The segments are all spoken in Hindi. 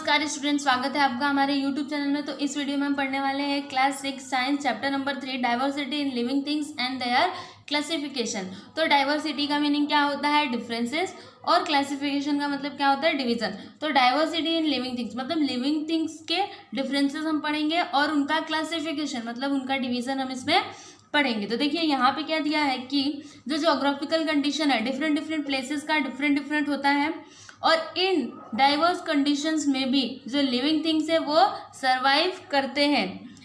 नमस्कार स्टूडेंट, स्वागत है आपका हमारे यूट्यूब चैनल में। तो इस वीडियो में हम पढ़ने वाले हैं class 6 science chapter number 3 diversity in living things and there classification. तो डाइवर्सिटी का मीनिंग क्या होता है? डिफरेंसेस, और क्लासिफिकेशन का मतलब क्या होता है? डिवीजन। तो डाइवर्सिटी इन लिविंग थिंग्स मतलब लिविंग थिंग्स के डिफरेंसेस हम पढ़ेंगे और उनका क्लासिफिकेशन मतलब उनका डिवीजन हम इसमें पढ़ेंगे। तो देखिए यहाँ पे क्या दिया है कि जो ज्योग्राफिकल कंडीशन है डिफरेंट डिफरेंट प्लेसेस का डिफरेंट होता है, और इन डाइवर्स कंडीशंस में भी जो लिविंग थिंग्स है वो सरवाइव करते हैं।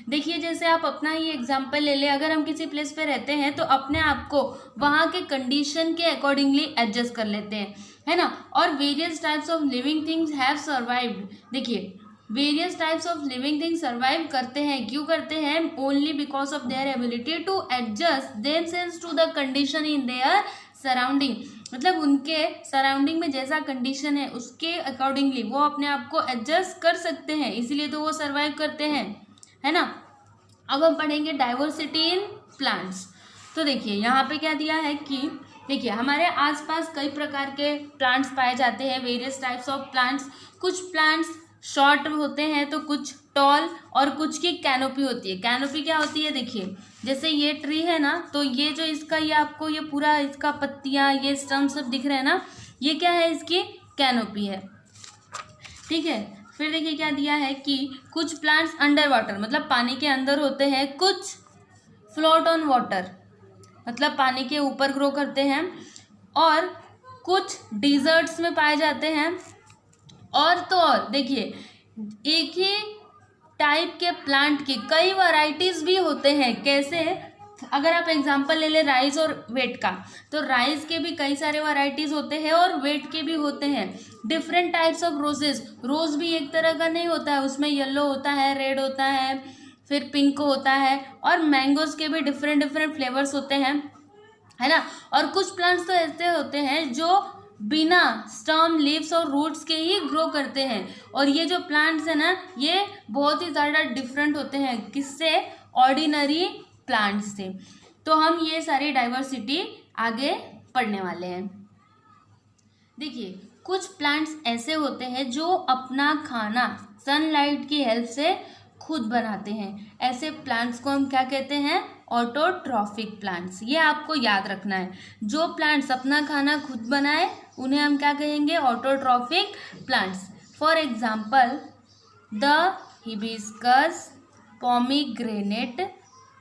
देखिए जैसे आप अपना ही एग्जांपल ले लें, अगर हम किसी प्लेस पे रहते हैं तो अपने आप को वहाँ के कंडीशन के अकॉर्डिंगली एडजस्ट कर लेते हैं, है ना। और various types of living things have survived. देखिए various types of living things survive करते हैं, क्यों करते हैं? Only because of their ability to adjust themselves to the condition in their surrounding. मतलब उनके सराउंडिंग में जैसा कंडीशन है उसके अकॉर्डिंगली वो अपने आप को एडजस्ट कर सकते हैं, इसीलिए तो वो सर्वाइव करते हैं, है ना। अब हम पढ़ेंगे डाइवर्सिटी इन प्लांट्स। तो देखिए यहाँ पे क्या दिया है कि देखिए हमारे आसपास कई प्रकार के प्लांट्स पाए जाते हैं, वेरियस टाइप्स ऑफ प्लांट्स। कुछ प्लांट्स शॉर्ट होते हैं तो कुछ टॉल, और कुछ की कैनोपी होती है। कैनोपी क्या होती है? देखिए जैसे ये ट्री है ना, तो ये जो इसका ये आपको ये पूरा इसका पत्तियां ये स्टम्प सब दिख रहे हैं ना, ये क्या है? इसकी कैनोपी है, ठीक है। फिर देखिए क्या दिया है कि कुछ प्लांट्स अंडर वाटर मतलब पानी के अंदर होते हैं, कुछ फ्लोट ऑन वाटर मतलब पानी के ऊपर ग्रो करते हैं, और कुछ डिजर्ट्स में पाए जाते हैं। और तो और देखिए एक ही टाइप के प्लांट की कई वैरायटीज भी होते हैं। कैसे? अगर आप एग्जांपल ले ले राइस और वेट का, तो राइस के भी कई सारे वैरायटीज होते हैं और वेट के भी होते हैं। डिफरेंट टाइप्स ऑफ रोजेस, रोज भी एक तरह का नहीं होता है, उसमें येलो होता है, रेड होता है, फिर पिंक होता है, और मैंगोज के भी डिफरेंट डिफरेंट फ्लेवर्स होते हैं, है ना। और कुछ प्लांट्स तो ऐसे होते हैं जो बिना स्टर्म, लीव्स और रूट्स के ही ग्रो करते हैं, और ये जो प्लांट्स है ना ये बहुत ही ज़्यादा डिफरेंट होते हैं किससे? ऑर्डिनरी प्लांट्स से। तो हम ये सारी डाइवर्सिटी आगे पढ़ने वाले हैं। देखिए कुछ प्लांट्स ऐसे होते हैं जो अपना खाना सनलाइट की हेल्प से खुद बनाते हैं। ऐसे प्लांट्स को हम क्या कहते हैं? Autotrophic plants. ये आपको याद रखना है, जो प्लांट्स अपना खाना खुद बनाए उन्हें हम क्या कहेंगे? Autotrophic plants. For example the hibiscus, pomegranate,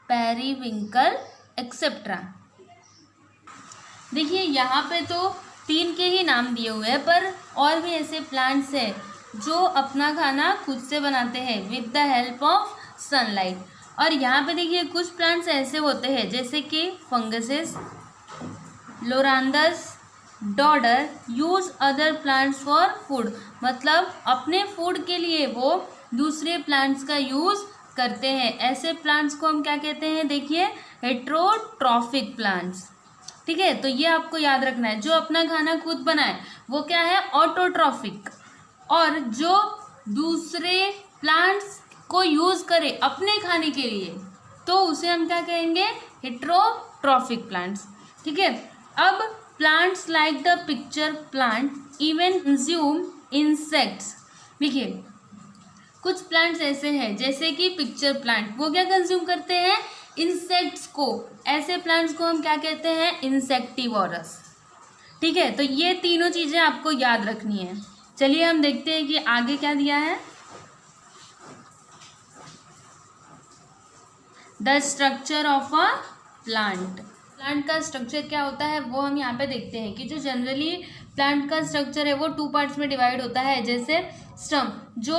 periwinkle etcetera. देखिए यहाँ पे तो 3 के ही नाम दिए हुए हैं, पर और भी ऐसे प्लांट्स हैं जो अपना खाना खुद से बनाते हैं with the help of sunlight. और यहाँ पे देखिए कुछ प्लांट्स ऐसे होते हैं जैसे कि funguses, Loranthus, dodder use other plants for food. मतलब अपने फूड के लिए वो दूसरे प्लांट्स का यूज करते हैं। ऐसे प्लांट्स को हम क्या कहते हैं? देखिए हेट्रोट्रॉफिक प्लांट्स, ठीक है। तो ये आपको याद रखना है, जो अपना खाना खुद बनाए वो क्या है? ऑटोट्रॉफिक। और जो दूसरे प्लांट्स को यूज करे अपने खाने के लिए तो उसे हम क्या कहेंगे? हेट्रोट्रॉफिक प्लांट्स, ठीक है। अब plants like the pitcher plant even consume insects. देखिए कुछ प्लांट्स ऐसे हैं जैसे कि पिक्चर प्लांट, वो क्या कंज्यूम करते हैं? इंसेक्ट्स को। ऐसे प्लांट्स को हम क्या कहते हैं? इंसेक्टिवोरस, ठीक है। तो ये तीनों चीजें आपको याद रखनी है। चलिए हम देखते हैं कि आगे क्या दिया है। The structure of a plant. Plant का स्ट्रक्चर क्या होता है वो हम यहाँ पे देखते हैं कि जो जनरली प्लांट का स्ट्रक्चर है वो 2 पार्ट्स में डिवाइड होता है। जैसे स्टम जो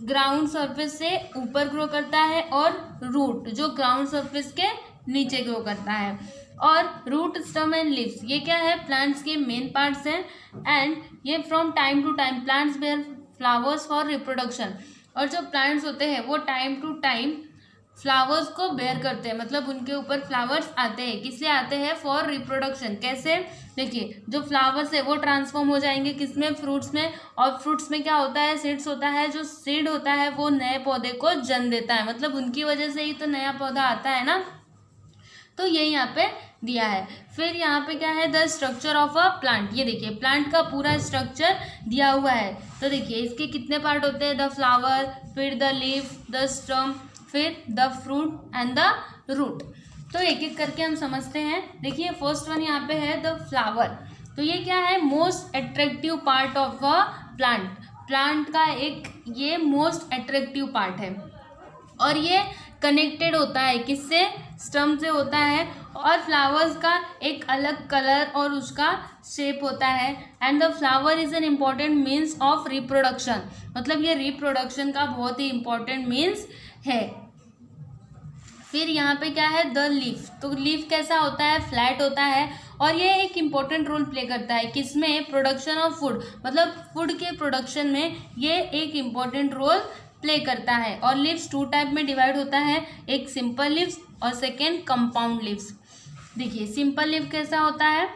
ग्राउंड सरफेस से ऊपर ग्रो करता है, और रूट जो ग्राउंड सरफेस के नीचे ग्रो करता है। और रूट, स्टम एंड लीव्स ये क्या है? प्लांट्स के मेन पार्ट्स हैं। एंड ये from time to time plants bear flowers for reproduction. और जो प्लांट्स होते हैं वो टाइम टू टाइम फ्लावर्स को बेयर करते हैं, मतलब उनके ऊपर फ्लावर्स आते हैं। किस लिए आते हैं? For reproduction. कैसे? देखिए जो फ्लावर्स है वो ट्रांसफॉर्म हो जाएंगे किसमें? फ्रूट्स में। और फ्रूट्स में क्या होता है? सीड्स होता है। जो सीड होता है वो नए पौधे को जन्म देता है, मतलब उनकी वजह से ही तो नया पौधा आता है ना। तो ये यहाँ पे दिया है। फिर यहाँ पे क्या है, the structure of a plant, ये देखिए प्लांट का पूरा स्ट्रक्चर दिया हुआ है। तो देखिए इसके कितने पार्ट होते हैं, द फ्लावर, फिर द लीफ, द स्टम, फिर the fruit and the root. तो एक एक करके हम समझते हैं। देखिए फर्स्ट वन यहाँ पे है द फ्लावर। तो ये क्या है, most attractive part of a plant, plant का एक ये मोस्ट अट्रैक्टिव पार्ट है और ये कनेक्टेड होता है किससे, स्टम से होता है। और फ्लावर्स का एक अलग कलर और उसका शेप होता है। And the flower is an important means of reproduction, मतलब ये रिप्रोडक्शन का बहुत ही इम्पॉर्टेंट मीन्स है। फिर यहाँ पे क्या है, द लीफ। तो लीफ कैसा होता है, फ्लैट होता है और ये एक इम्पॉर्टेंट रोल प्ले करता है किसमें, प्रोडक्शन ऑफ फूड, मतलब फूड के प्रोडक्शन में ये एक इम्पॉर्टेंट रोल प्ले करता है। और लीव्स टू टाइप में डिवाइड होता है, एक सिंपल लीव्स और सेकेंड कंपाउंड लीव्स। देखिए सिंपल लीफ कैसा होता है,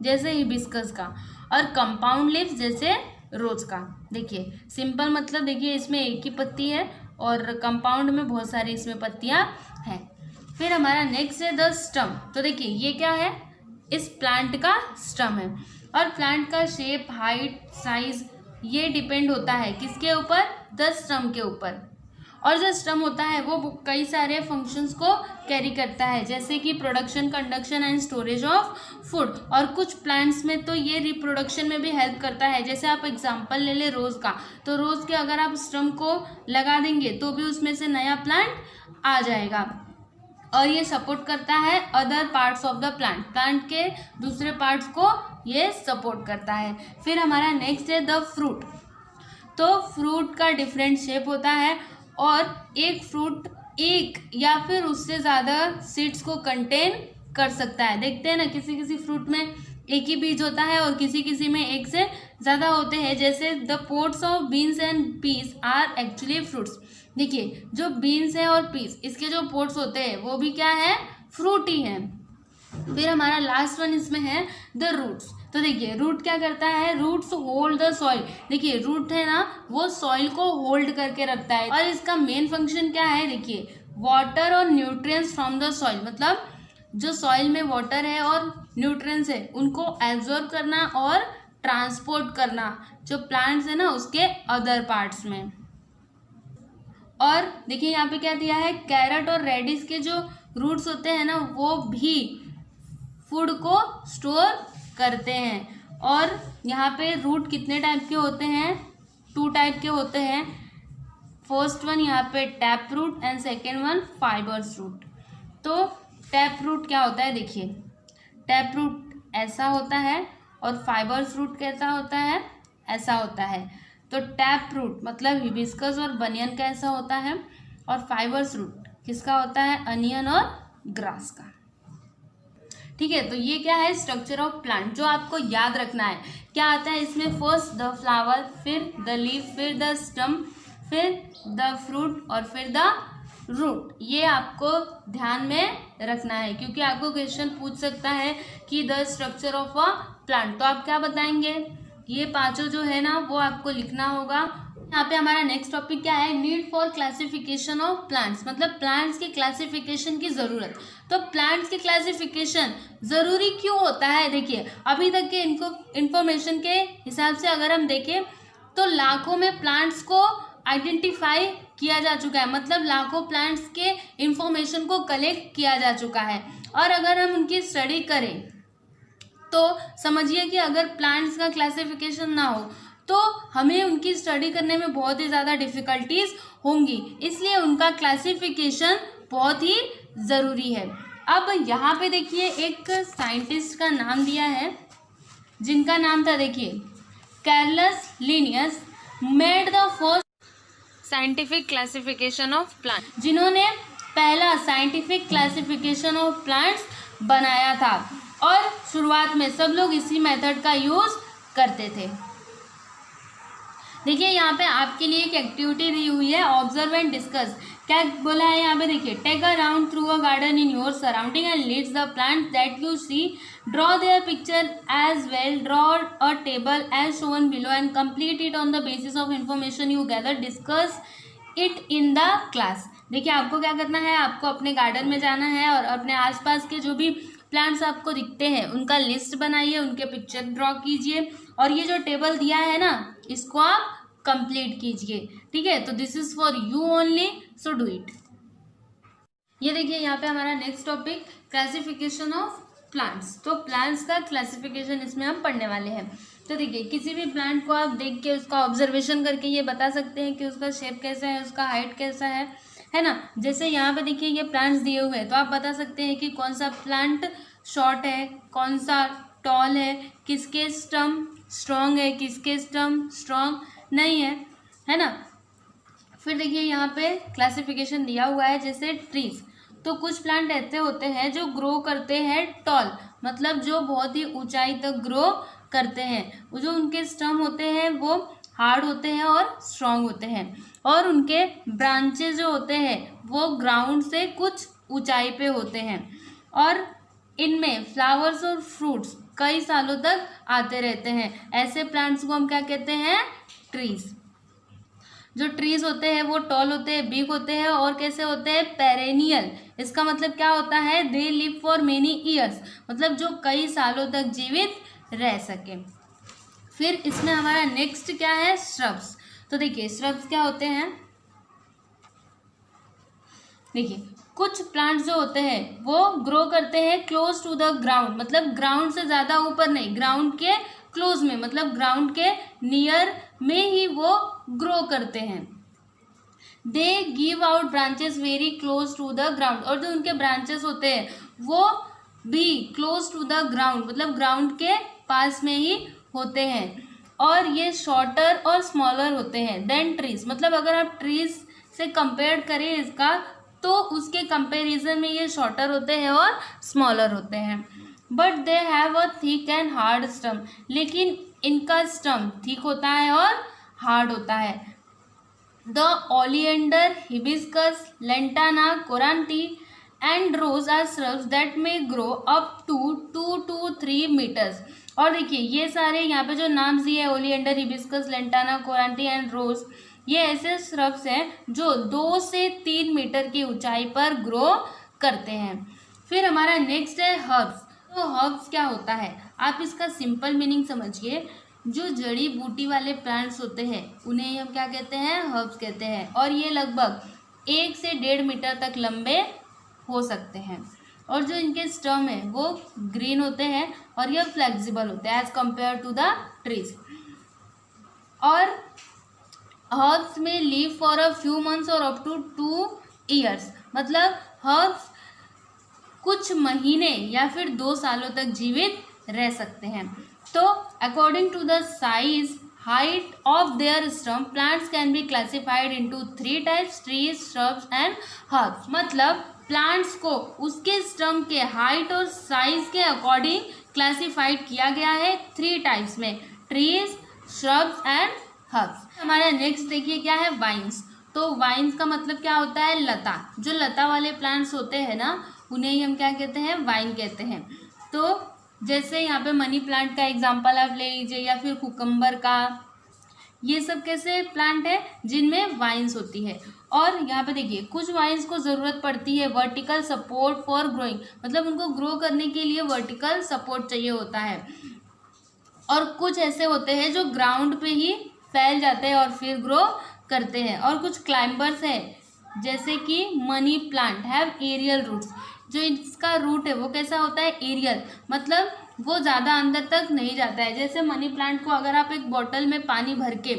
जैसे हिबिस्कस का, और कंपाउंड लीव्स जैसे रोज का। देखिए सिंपल मतलब देखिए इसमें एक ही पत्ती है और कंपाउंड में बहुत सारी इसमें पत्तियां हैं। फिर हमारा नेक्स्ट है द स्टम। तो देखिए ये क्या है, इस प्लांट का स्टम है और प्लांट का शेप, हाइट, साइज ये डिपेंड होता है किसके ऊपर, द स्टम के ऊपर। और जो स्टम होता है वो कई सारे फंक्शंस को कैरी करता है, जैसे कि production, conduction and storage of food. और कुछ प्लांट्स में तो ये रिप्रोडक्शन में भी हेल्प करता है। जैसे आप एग्जांपल ले ले रोज़ का, तो रोज़ के अगर आप स्टम को लगा देंगे तो भी उसमें से नया प्लांट आ जाएगा। और ये सपोर्ट करता है other parts of the plant, plant के दूसरे पार्ट्स को ये सपोर्ट करता है। फिर हमारा नेक्स्ट है द फ्रूट। तो फ्रूट का डिफरेंट शेप होता है और एक फ्रूट एक या फिर उससे ज़्यादा सीड्स को कंटेन कर सकता है। देखते हैं ना, किसी किसी फ्रूट में एक ही बीज होता है और किसी किसी में एक से ज़्यादा होते हैं। जैसे the pods of beans and peas are actually fruits. देखिए जो बीन्स है और पीस, इसके जो पोड्स होते हैं वो भी क्या है, फ्रूट ही है। फिर हमारा लास्ट वन इसमें है द रूट्स। तो देखिए रूट क्या करता है, रूट्स होल्ड द सॉइल। देखिए रूट है ना, वो सॉइल को होल्ड करके रखता है और इसका मेन फंक्शन क्या है, देखिए वाटर और न्यूट्रिएंट्स फ्रॉम द सॉइल, मतलब जो सॉइल में वाटर है और न्यूट्रिएंट्स है उनको एब्जॉर्ब करना और ट्रांसपोर्ट करना जो प्लांट्स है ना उसके अदर पार्ट्स में। और देखिए यहाँ पे क्या दिया है, कैरेट और रेडिश के जो रूट्स होते हैं ना वो भी फूड को स्टोर करते हैं। और यहाँ पे रूट कितने टाइप के होते हैं, 2 टाइप के होते हैं। फर्स्ट वन यहाँ पे tap root and second one fibrous root. तो टैप रूट क्या होता है, देखिए टैप रूट ऐसा होता है और फाइबर्स रूट कैसा होता है, ऐसा होता है। तो टैप रूट मतलब हिबिस्कस और बनियन का ऐसा होता है और फाइबर्स रूट किसका होता है, अनियन और ग्रास का। ठीक है, तो ये क्या है, स्ट्रक्चर ऑफ प्लांट जो आपको याद रखना है। क्या आता है इसमें, फर्स्ट द फ्लावर, फिर द लीफ, फिर द स्टम, फिर द फ्रूट और फिर द रूट। ये आपको ध्यान में रखना है क्योंकि आपको क्वेश्चन पूछ सकता है कि the structure of a plant. तो आप क्या बताएंगे, ये पांचों जो है ना वो आपको लिखना होगा। यहाँ पे हमारा नेक्स्ट टॉपिक क्या है, need for classification of plants, मतलब प्लांट्स की क्लासिफिकेशन की ज़रूरत। तो प्लांट्स की क्लासिफिकेशन ज़रूरी क्यों होता है, देखिए अभी तक के इंफॉर्मेशन के हिसाब से अगर हम देखें तो लाखों में प्लांट्स को आइडेंटिफाई किया जा चुका है, मतलब लाखों प्लांट्स के इंफॉर्मेशन को कलेक्ट किया जा चुका है। और अगर हम उनकी स्टडी करें तो समझिए कि अगर प्लांट्स का क्लासिफिकेशन ना हो तो हमें उनकी स्टडी करने में बहुत ही ज़्यादा डिफ़िकल्टीज होंगी, इसलिए उनका क्लासिफिकेशन बहुत ही ज़रूरी है। अब यहाँ पे देखिए एक साइंटिस्ट का नाम दिया है जिनका नाम था, देखिए Carolus Linnaeus made the first scientific classification of plant, जिन्होंने पहला साइंटिफिक क्लासिफिकेशन ऑफ प्लांट्स बनाया था। और शुरुआत में सब लोग इसी मेथड का यूज़ करते थे। देखिए यहाँ पे आपके लिए एक एक्टिविटी दी हुई है, ऑब्जर्व एंड डिस्कस। क्या बोला है यहाँ पे, देखिए take a round through a garden in your surrounding and लीड्स the plants that you see, draw their picture as well, draw a table as shown below and complete it on the basis of information you gather, discuss it in the class. देखिए आपको क्या करना है, आपको अपने गार्डन में जाना है और अपने आसपास के जो भी प्लांट्स आपको दिखते हैं उनका लिस्ट बनाइए, उनके पिक्चर ड्रॉ कीजिए और ये जो टेबल दिया है ना इसको आप कंप्लीट कीजिए। ठीक है, तो this is for you only, so do it. ये देखिए यहाँ पे हमारा next topic classification of plants. तो प्लांट्स का क्लासिफिकेशन इसमें हम पढ़ने वाले हैं। तो देखिए किसी भी प्लांट को आप देख के उसका ऑब्जर्वेशन करके ये बता सकते हैं कि उसका शेप कैसा है, उसका हाइट कैसा है ना। जैसे यहाँ पे देखिए ये प्लांट्स दिए हुए हैं तो आप बता सकते हैं कि कौन सा प्लांट शॉर्ट है, कौन सा टॉल है, किसके स्टम स्ट्रॉन्ग है, किसके स्टम स्ट्रॉन्ग नहीं है ना। फिर देखिए यहाँ पे क्लासिफिकेशन दिया हुआ है जैसे ट्रीज। तो कुछ प्लांट ऐसे होते हैं जो ग्रो करते हैं टॉल, मतलब जो बहुत ही ऊंचाई तक ग्रो करते हैं। वो जो उनके स्टम होते हैं वो हार्ड होते हैं और स्ट्रांग होते हैं और उनके ब्रांचेस जो होते हैं वो ग्राउंड से कुछ ऊंचाई पे होते हैं और इनमें फ्लावर्स और फ्रूट्स कई सालों तक आते रहते हैं। ऐसे प्लांट्स को हम क्या कहते हैं, ट्रीज। जो ट्रीज होते हैं वो टॉल होते हैं, बिग होते हैं और कैसे होते हैं, पेरेनियल। इसका मतलब क्या होता है, they live for many years, मतलब जो कई सालों तक जीवित रह सके। फिर इसमें हमारा नेक्स्ट क्या है, श्रब्स। तो देखिए श्रब्स क्या होते हैं, देखिए कुछ प्लांट्स जो होते हैं वो ग्रो करते हैं क्लोज टू द ग्राउंड, मतलब ग्राउंड से ज़्यादा ऊपर नहीं, ग्राउंड के क्लोज में, मतलब ग्राउंड के नियर में ही वो ग्रो करते हैं। They give out branches very close to the ground, और जो उनके ब्रांचेस होते हैं वो भी क्लोज टू द ग्राउंड, मतलब ग्राउंड के पास में ही होते हैं और ये शॉर्टर और स्मॉलर होते हैं देन ट्रीज। मतलब अगर आप ट्रीज से कंपेयर करें इसका तो उसके कंपैरिजन में ये शॉर्टर होते हैं और स्मॉलर होते हैं। But they have a thick and hard stem, लेकिन इनका स्टम थिक होता है और हार्ड होता है। The oleander, hibiscus, lantana, koranti and rose are shrubs that may grow up to 2 to 3 metres. और देखिए ये सारे यहाँ पे जो नाम दिए हैं, oleander, hibiscus, lantana, koranti and रोज, ये ऐसे श्रब्स हैं जो 2 से 3 मीटर की ऊंचाई पर ग्रो करते हैं। फिर हमारा नेक्स्ट है हर्ब्स। तो हर्ब्स क्या होता है, आप इसका सिंपल मीनिंग समझिए। जो जड़ी बूटी वाले प्लांट्स होते हैं उन्हें हम क्या कहते हैं, हर्ब्स कहते हैं। और ये लगभग 1 से 1.5 मीटर तक लंबे हो सकते हैं और जो इनके स्टम है वो ग्रीन होते हैं और ये फ्लेक्सिबल होते हैं as compared to the trees. और हर्ब्स में live for a few months और अप टू 2 years, मतलब हर्ब्स कुछ महीने या फिर 2 सालों तक जीवित रह सकते हैं। तो according to the size, height of their stem, plants can be classified into 3 types, trees, shrubs and herbs. मतलब प्लांट्स को उसके स्टम के हाइट और साइज के अकॉर्डिंग क्लासिफाइड किया गया है 3 टाइप्स में, ट्रीज, श्रब्स एंड हर्ब्स। हमारा नेक्स्ट देखिए क्या है, वाइन्स। तो वाइन्स का मतलब क्या होता है, लता। जो लता वाले प्लांट्स होते हैं ना उन्हें ही हम क्या कहते हैं, वाइन कहते हैं। तो जैसे यहाँ पे मनी प्लांट का एग्जांपल आप ले लीजिए या फिर कुकम्बर का, ये सब कैसे प्लांट है जिनमें वाइन्स होती है। और यहाँ पे देखिए कुछ वाइन्स को ज़रूरत पड़ती है वर्टिकल सपोर्ट फॉर ग्रोइंग, मतलब उनको ग्रो करने के लिए वर्टिकल सपोर्ट चाहिए होता है। और कुछ ऐसे होते हैं जो ग्राउंड पे ही फैल जाते हैं और फिर ग्रो करते हैं। और कुछ क्लाइंबर्स हैं जैसे कि money plant have aerial roots. जो इसका रूट है वो कैसा होता है, एरियल, मतलब वो ज़्यादा अंदर तक नहीं जाता है। जैसे मनी प्लांट को अगर आप एक बॉटल में पानी भर के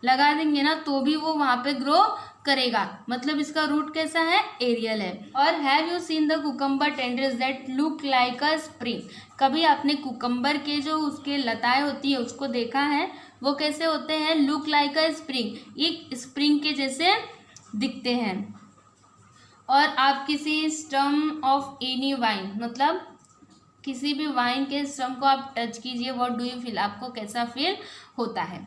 लगा देंगे ना तो भी वो वहाँ पे ग्रो करेगा, मतलब इसका रूट कैसा है, एरियल है। और have you seen the cucumber tendrils that look like a spring. कभी आपने कुकम्बर के जो उसके लताएं होती है उसको देखा है, वो कैसे होते हैं, लुक लाइक अ स्प्रिंग, एक स्प्रिंग के जैसे दिखते हैं। और आप किसी स्टम ऑफ एनी वाइन, मतलब किसी भी वाइन के स्टम को आप टच कीजिए, व्हाट डू यू फील, आपको कैसा फील होता है।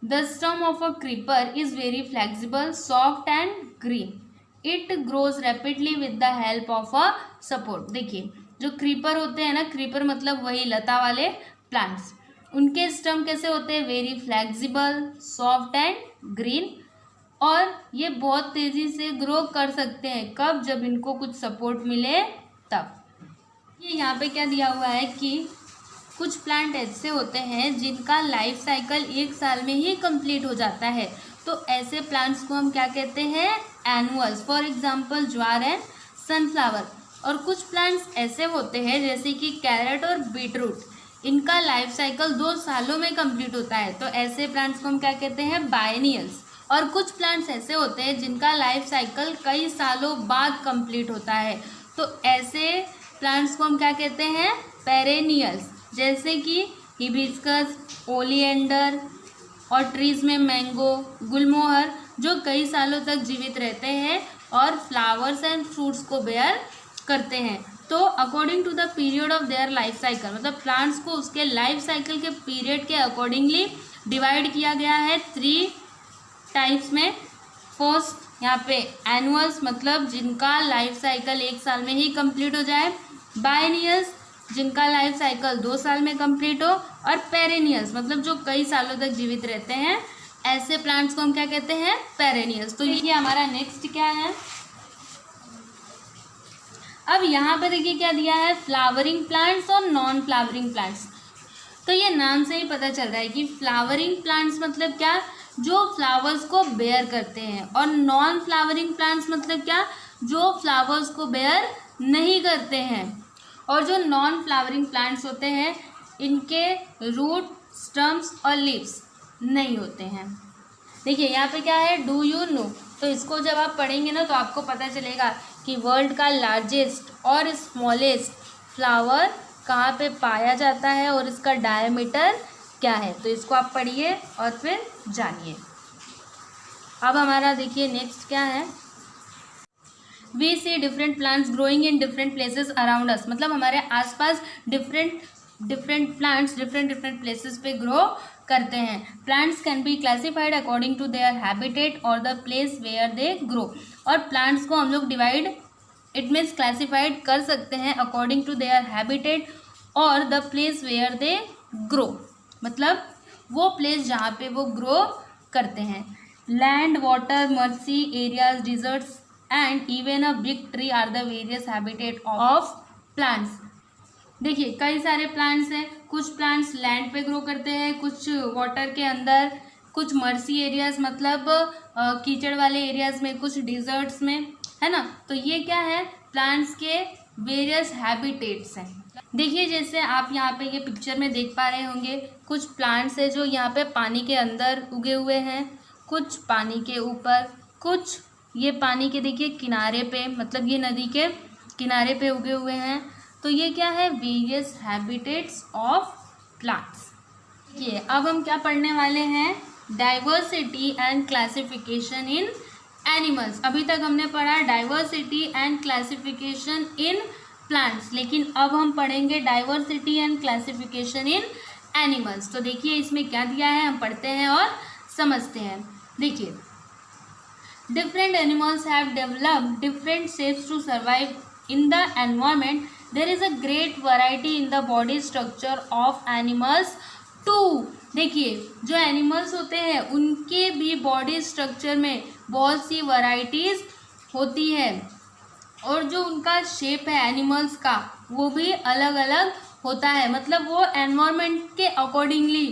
The stem of a creeper is very flexible, soft and green, it grows rapidly with the help of a support. देखिए जो क्रीपर होते हैं ना, क्रीपर मतलब वही लता वाले प्लांट्स, उनके स्टम कैसे होते हैं, very flexible, soft and green, और ये बहुत तेज़ी से ग्रो कर सकते हैं। कब? जब इनको कुछ सपोर्ट मिले तब। ये यहाँ पे क्या दिया हुआ है कि कुछ प्लांट ऐसे होते हैं जिनका लाइफ साइकिल 1 साल में ही कंप्लीट हो जाता है, तो ऐसे प्लांट्स को हम क्या कहते हैं? Annuals. For example jowar and sunflower. और कुछ प्लांट्स ऐसे होते हैं जैसे कि कैरेट और बीटरूट, इनका लाइफ साइकिल 2 सालों में कंप्लीट होता है, तो ऐसे प्लांट्स को हम क्या कहते हैं? बायनियल्स। और कुछ प्लांट्स ऐसे होते हैं जिनका लाइफ साइकिल कई सालों बाद कंप्लीट होता है, तो ऐसे प्लांट्स को हम क्या कहते हैं? पेरेनियल्स। जैसे कि हिबिस्कस, ओलिएंडर और ट्रीज में मैंगो, गुलमोहर, जो कई सालों तक जीवित रहते हैं और फ्लावर्स एंड फ्रूट्स को बेयर करते हैं। तो according to the period of their life cycle, मतलब प्लांट्स को उसके लाइफ साइकिल के पीरियड के अकॉर्डिंगली डिवाइड किया गया है 3 टाइप्स में। फर्स्ट यहाँ पे एनुअल्स, मतलब जिनका लाइफ साइकिल 1 साल में ही कंप्लीट हो जाए, बायनियल्स जिनका लाइफ साइकिल 2 साल में कंप्लीट हो, और पेरेनियल्स मतलब जो कई सालों तक जीवित रहते हैं, ऐसे प्लांट्स को हम क्या कहते हैं? पेरेनियल्स। तो ये हमारा नेक्स्ट क्या है? अब यहाँ पे देखिए क्या दिया है? फ्लावरिंग प्लांट्स और नॉन फ्लावरिंग प्लांट्स। तो ये नाम से ही पता चल रहा है कि फ्लावरिंग प्लांट्स मतलब क्या? जो फ्लावर्स को बेयर करते हैं, और नॉन फ्लावरिंग प्लांट्स मतलब क्या? जो फ्लावर्स को बेयर नहीं करते हैं। और जो नॉन फ्लावरिंग प्लांट्स होते हैं, इनके रूट, स्टम्स और लीव्स नहीं होते हैं। देखिए यहाँ पे क्या है? Do you know. तो इसको जब आप पढ़ेंगे ना तो आपको पता चलेगा कि वर्ल्ड का लार्जेस्ट और स्मॉलेस्ट फ्लावर कहाँ पे पाया जाता है और इसका डायमीटर क्या है। तो इसको आप पढ़िए और फिर जानिए। अब हमारा देखिए नेक्स्ट क्या है? We see different plants growing in different places around us, मतलब हमारे आसपास डिफरेंट प्लांट्स डिफरेंट प्लेसेस पे ग्रो करते हैं। Plants can be classified according to their habitat और the place where they grow. और प्लांट्स को हम लोग डिवाइड, इट मीन्स क्लासिफाइड कर सकते हैं अकॉर्डिंग टू देयर हैबिटेट और the place where they grow, मतलब वो प्लेस जहाँ पे वो ग्रो करते हैं। Land, water, marshy areas, deserts and even a big tree are the various habitat of plants. देखिए कई सारे प्लांट्स हैं, कुछ प्लांट्स लैंड पे ग्रो करते हैं, कुछ वाटर के अंदर, कुछ मर्सी एरियाज मतलब कीचड़ वाले एरियाज में, कुछ डिजर्ट्स में, है ना। तो ये क्या है? प्लांट्स के वेरियस हैबिटेट्स हैं। देखिए जैसे आप यहाँ पे ये पिक्चर में देख पा रहे होंगे, कुछ प्लांट्स है जो यहाँ पे पानी के अंदर उगे हुए हैं, कुछ पानी के ऊपर, कुछ ये पानी के देखिए किनारे पे, मतलब ये नदी के किनारे पे उगे हुए हैं। तो ये क्या है? Various habitats of plants. ये अब हम क्या पढ़ने वाले हैं? Diversity and classification in animals. अभी तक हमने पढ़ा diversity and classification in plants, लेकिन अब हम पढ़ेंगे diversity and classification in animals. तो देखिए इसमें क्या दिया है, हम पढ़ते हैं और समझते हैं। देखिए different animals have developed different shapes to survive in the environment. There is a great variety in the body structure of animals too. देखिए जो एनिमल्स होते हैं उनके भी बॉडी स्ट्रक्चर में बहुत सी वैरायटीज होती है, और जो उनका शेप है एनिमल्स का वो भी अलग अलग होता है, मतलब वो एनवायरनमेंट के अकॉर्डिंगली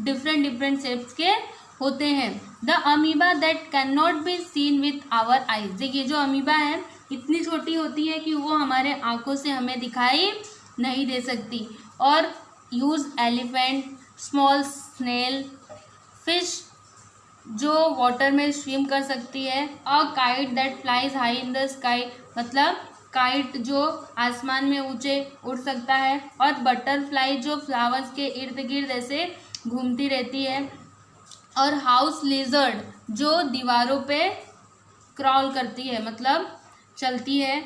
डिफरेंट शेप्स के होते हैं। The amoeba that can not be seen with our eyes. देखिए जो अमीबा है इतनी छोटी होती है कि वो हमारे आंखों से हमें दिखाई नहीं दे सकती, और huge elephant, small snail, fish जो वाटर में स्विम कर सकती है, a kite that flies high in the sky, मतलब काइट जो आसमान में ऊंचे उड़ सकता है, और बटरफ्लाई जो फ्लावर्स के इर्द गिर्द ऐसे घूमती रहती है, और हाउस लिजर्ड जो दीवारों पे क्रॉल करती है, मतलब चलती है।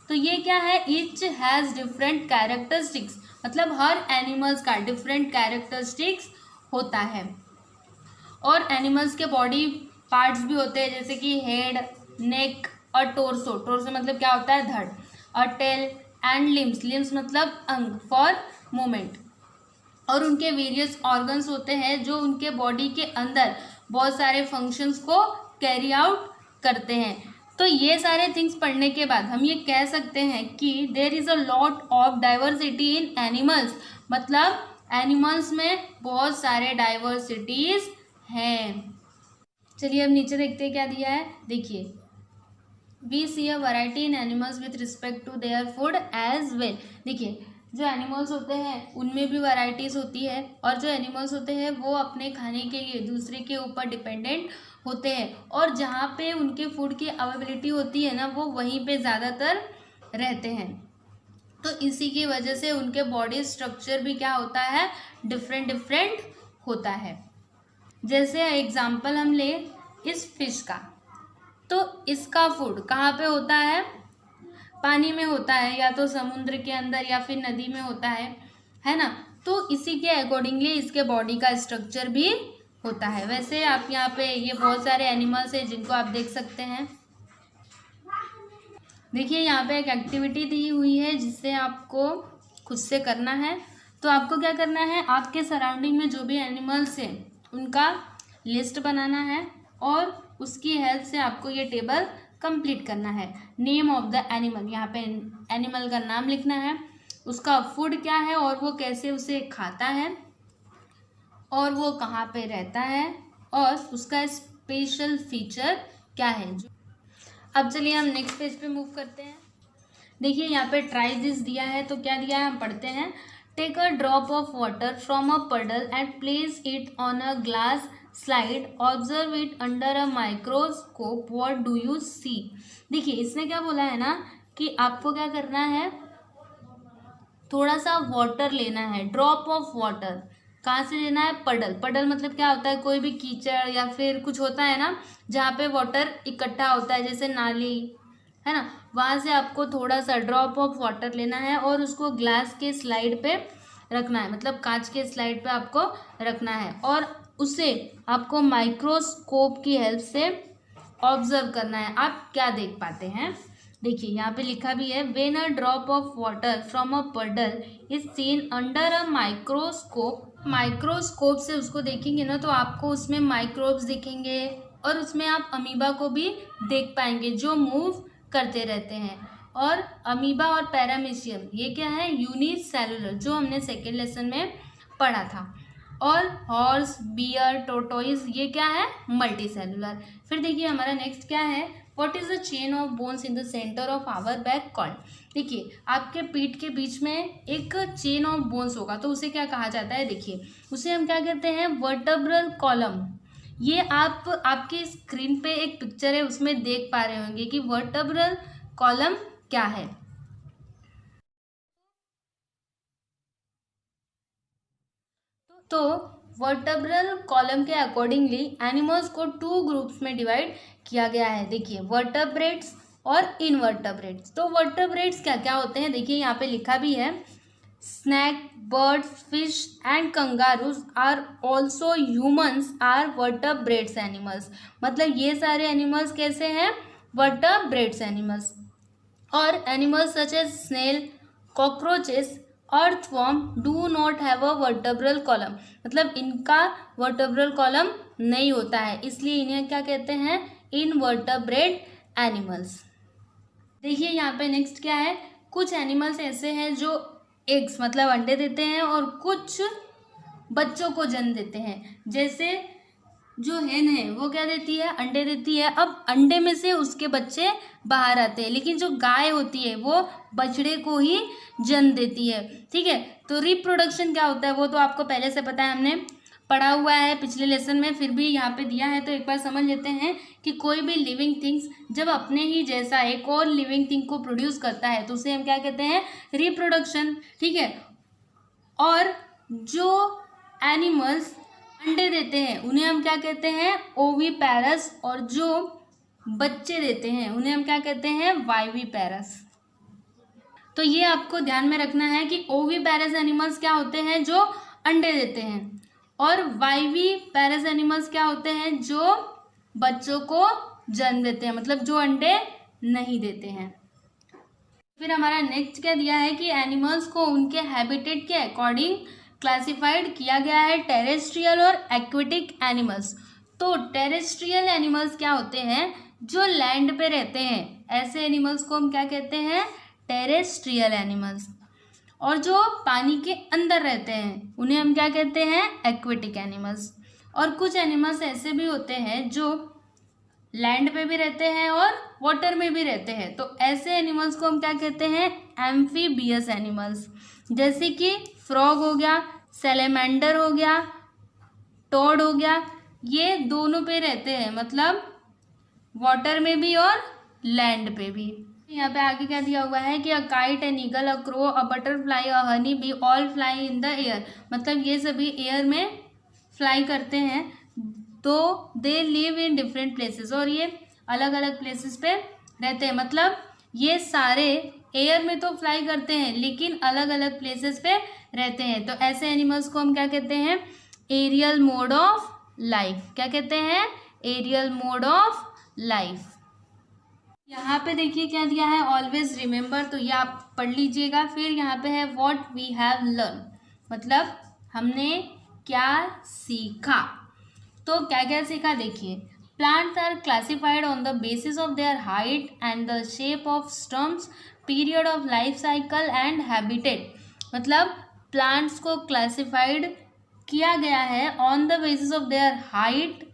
तो ये क्या है? ईच हैज़ डिफरेंट कैरेक्टरिस्टिक्स, मतलब हर एनिमल्स का डिफरेंट कैरेक्टरिस्टिक्स होता है। और एनिमल्स के बॉडी पार्ट्स भी होते हैं, जैसे कि हेड, नेक और टोर्सो। टोर्सो मतलब क्या होता है? धड़। और टेल एंड लिम्स, लिम्स मतलब अंग फॉर मूवमेंट। और उनके वेरियस ऑर्गन्स होते हैं जो उनके बॉडी के अंदर बहुत सारे फंक्शंस को कैरी आउट करते हैं। तो ये सारे थिंग्स पढ़ने के बाद हम ये कह सकते हैं कि there is a lot of diversity in animals, मतलब एनिमल्स में बहुत सारे डाइवर्सिटीज हैं। चलिए अब नीचे देखते हैं क्या दिया है। देखिए, we see a variety in animals with respect to their food as well. देखिए, जो एनिमल्स होते हैं उनमें भी वैरायटीज़ होती है, और जो एनिमल्स होते हैं वो अपने खाने के लिए दूसरे के ऊपर डिपेंडेंट होते हैं, और जहाँ पे उनके फूड की अवेलेबिलिटी होती है ना, वो वहीं पे ज़्यादातर रहते हैं। तो इसी की वजह से उनके बॉडी स्ट्रक्चर भी क्या होता है, डिफरेंट होता है। जैसे एग्जाम्पल हम ले इस फिश का, तो इसका फूड कहाँ पे होता है, पानी में होता है, या तो समुद्र के अंदर या फिर नदी में होता है ना। तो इसी के अकॉर्डिंगली इसके बॉडी का स्ट्रक्चर भी होता है। वैसे आप यहाँ पे ये बहुत सारे एनिमल्स हैं जिनको आप देख सकते हैं। देखिए, यहाँ पे एक एक्टिविटी दी हुई है जिससे आपको खुद से करना है। तो आपको क्या करना है, आपके सराउंडिंग में जो भी एनिमल्स हैं उनका लिस्ट बनाना है, और उसकी हेल्प से आपको ये टेबल कंप्लीट करना है। नेम ऑफ द एनिमल, यहाँ पे एनिमल का नाम लिखना है, उसका फूड क्या है और वो कैसे उसे खाता है, और वो कहाँ पे रहता है, और उसका स्पेशल फीचर क्या है। अब चलिए हम नेक्स्ट पेज पे मूव करते हैं। देखिए, यहाँ पे ट्राई दिस दिया है, तो क्या दिया है हम पढ़ते हैं। Take a drop of water from a puddle and place it on a glass slide, observe it under a microscope, what do you see. देखिए, इसने क्या बोला है ना कि आपको क्या करना है, थोड़ा सा वाटर लेना है, ड्रॉप ऑफ वाटर। कहाँ से लेना है, पडल। पडल मतलब क्या होता है, कोई भी कीचड़ या फिर कुछ होता है ना जहाँ पे वाटर इकट्ठा होता है, जैसे नाली है ना, वहाँ से आपको थोड़ा सा ड्रॉप ऑफ वाटर लेना है और उसको ग्लास के स्लाइड पे रखना है, मतलब कांच के स्लाइड पे आपको रखना है, और उसे आपको माइक्रोस्कोप की हेल्प से ऑब्जर्व करना है। आप क्या देख पाते हैं, देखिए यहाँ पे लिखा भी है, when a drop of water from a puddle is seen under a microscope. Microscope से उसको देखेंगे ना तो आपको उसमें माइक्रोब्स दिखेंगे, और उसमें आप अमीबा को भी देख पाएंगे जो मूव करते रहते हैं। और अमीबा और पैरामीशियम ये क्या है, यूनिसेलुलर, जो हमने सेकेंड लेसन में पढ़ा था। और हॉर्स, बियर, टोटोइज ये क्या है, मल्टी सेलुलर। फिर देखिए हमारा नेक्स्ट क्या है, what is the chain of bones in the centre of our back called. देखिए, आपके पीठ के बीच में एक चेन ऑफ बोन्स होगा, तो उसे क्या कहा जाता है, देखिए उसे हम क्या कहते हैं, वर्टेब्रल कॉलम। ये आप आपकी स्क्रीन पे एक पिक्चर है उसमें देख पा रहे होंगे कि वर्टेब्रल कॉलम क्या है। तो वर्टेब्रल कॉलम के अकॉर्डिंगली एनिमल्स को 2 ग्रुप्स में डिवाइड किया गया है। देखिए, वर्टेब्रेट्स और इनवर्टेब्रेट्स। तो वर्टेब्रेट्स क्या क्या होते हैं, देखिए यहाँ पे लिखा भी है, snake, birds, fish and kangaroos are also humans are vertebrates animals. मतलब ये सारे एनिमल्स कैसे हैं, वर्टेब्रेट्स एनिमल्स। और animals such as snail, cockroaches, earthworm do not have a vertebral column. मतलब इनका वर्टेब्रल कॉलम नहीं होता है, इसलिए इन्हें क्या कहते हैं, इनवर्टेब्रेट एनिमल्स। देखिए यहाँ पे नेक्स्ट क्या है, कुछ एनिमल्स ऐसे हैं जो एग्स मतलब अंडे देते हैं और कुछ बच्चों को जन्म देते हैं। जैसे जो हेन है वो क्या देती है, अंडे देती है। अब अंडे में से उसके बच्चे बाहर आते हैं, लेकिन जो गाय होती है वो बछड़े को ही जन्म देती है। ठीक है, तो रिप्रोडक्शन क्या होता है वो तो आपको पहले से पता है, हमने पढ़ा हुआ है पिछले लेसन में, फिर भी यहाँ पे दिया है तो एक बार समझ लेते हैं कि कोई भी लिविंग थिंग्स जब अपने ही जैसा एक और लिविंग थिंग को प्रोड्यूस करता है तो उसे हम क्या कहते हैं, रिप्रोडक्शन। ठीक है, और जो एनिमल्स अंडे देते हैं उन्हें हम क्या कहते हैं, ओविपेरस, और जो बच्चे देते हैं उन्हें हम क्या कहते हैं, वाइविपेरस। तो ये आपको ध्यान में रखना है कि ओविपेरस एनिमल्स क्या होते हैं, जो अंडे देते हैं, और वाइविपेरस एनिमल्स क्या होते हैं, जो बच्चों को जन्म देते हैं, मतलब जो अंडे नहीं देते हैं। फिर हमारा नेक्स्ट क्या दिया है कि एनिमल्स को उनके हैबिटेट के अकॉर्डिंग क्लासिफाइड किया गया है, टेरेस्ट्रियल और एक्वेटिक एनिमल्स। तो टेरेस्ट्रियल एनिमल्स क्या होते हैं, जो लैंड पे रहते हैं, ऐसे एनिमल्स को हम क्या कहते हैं, टेरेस्ट्रियल एनिमल्स। और जो पानी के अंदर रहते हैं उन्हें हम क्या कहते हैं, एक्वेटिक एनिमल्स। और कुछ एनिमल्स ऐसे भी होते हैं जो लैंड पे भी रहते हैं और वाटर में भी रहते हैं, तो ऐसे एनिमल्स को हम क्या कहते हैं, एम्फीबियस एनिमल्स। जैसे कि फ्रॉग हो गया, सैलेमेंडर हो गया, टोड हो गया, ये दोनों पे रहते हैं, मतलब वाटर में भी और लैंड पे भी। यहाँ पे आगे क्या दिया हुआ है कि a kite, an eagle, a crow, a butterfly, a honey be all fly in the air. मतलब ये सभी एयर में फ्लाई करते हैं, तो they live in different places, और ये अलग अलग प्लेसेस पे रहते हैं। मतलब ये सारे एयर में तो फ्लाई करते हैं लेकिन अलग अलग प्लेसेस पे रहते हैं। तो ऐसे एनिमल्स को हम क्या कहते हैं, एरियल मोड ऑफ लाइफ। क्या कहते हैं, एरियल मोड ऑफ लाइफ। यहाँ पे देखिए क्या दिया है, ऑलवेज रिमेंबर, तो ये आप पढ़ लीजिएगा। फिर यहाँ पे है व्हाट वी हैव लर्न, मतलब हमने क्या सीखा। तो क्या क्या सीखा देखिए, plants are classified on the basis of their height and the shape of stumps, period of life cycle and habitat. मतलब प्लांट्स को क्लासिफाइड किया गया है on the basis of their height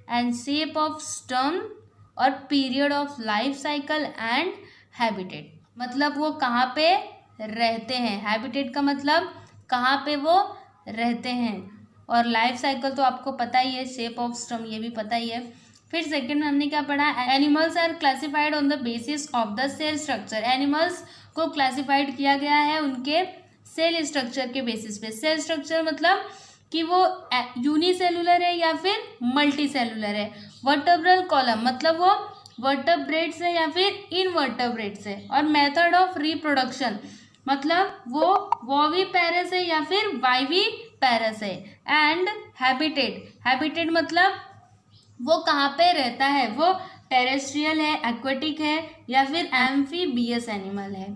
and shape of stump और period of life cycle and habitat. मतलब वो कहाँ पे रहते हैं, हैबिटेट का मतलब कहाँ पे वो रहते हैं, और लाइफ साइकिल तो आपको पता ही है, शेप ऑफ स्टम ये भी पता ही है। फिर सेकंड में हमने क्या पढ़ा, animals are classified on the basis of the cell structure. Animals को क्लासिफाइड किया गया है उनके सेल स्ट्रक्चर के बेसिस पे। सेल स्ट्रक्चर मतलब कि वो यूनिसेलुलर है या फिर मल्टी सेलुलर है। वर्टेब्रल कॉलम मतलब वो वर्टेब्रेट्स है या फिर इनवर्टेब्रेट्स है। और मेथड ऑफ रिप्रोडक्शन मतलब वो वोविपेरस है या फिर वाइविपेरस है। एंड हैबिटेट, हैबिटेट मतलब वो कहाँ पे रहता है, वो टेरेस्ट्रियल है, एक्वेटिक है या फिर एम्फीबियस एनिमल है।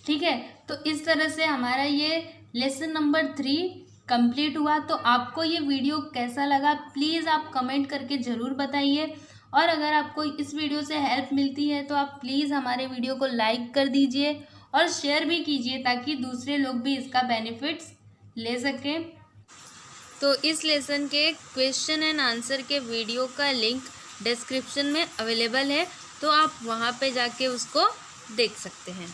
ठीक है, तो इस तरह से हमारा ये लेसन नंबर 3 कंप्लीट हुआ। तो आपको ये वीडियो कैसा लगा प्लीज़ आप कमेंट करके ज़रूर बताइए, और अगर आपको इस वीडियो से हेल्प मिलती है तो आप प्लीज़ हमारे वीडियो को लाइक कर दीजिए और शेयर भी कीजिए ताकि दूसरे लोग भी इसका बेनिफिट्स ले सकें। तो इस लेसन के क्वेश्चन एंड आंसर के वीडियो का लिंक डिस्क्रिप्शन में अवेलेबल है, तो आप वहाँ पे जाके उसको देख सकते हैं।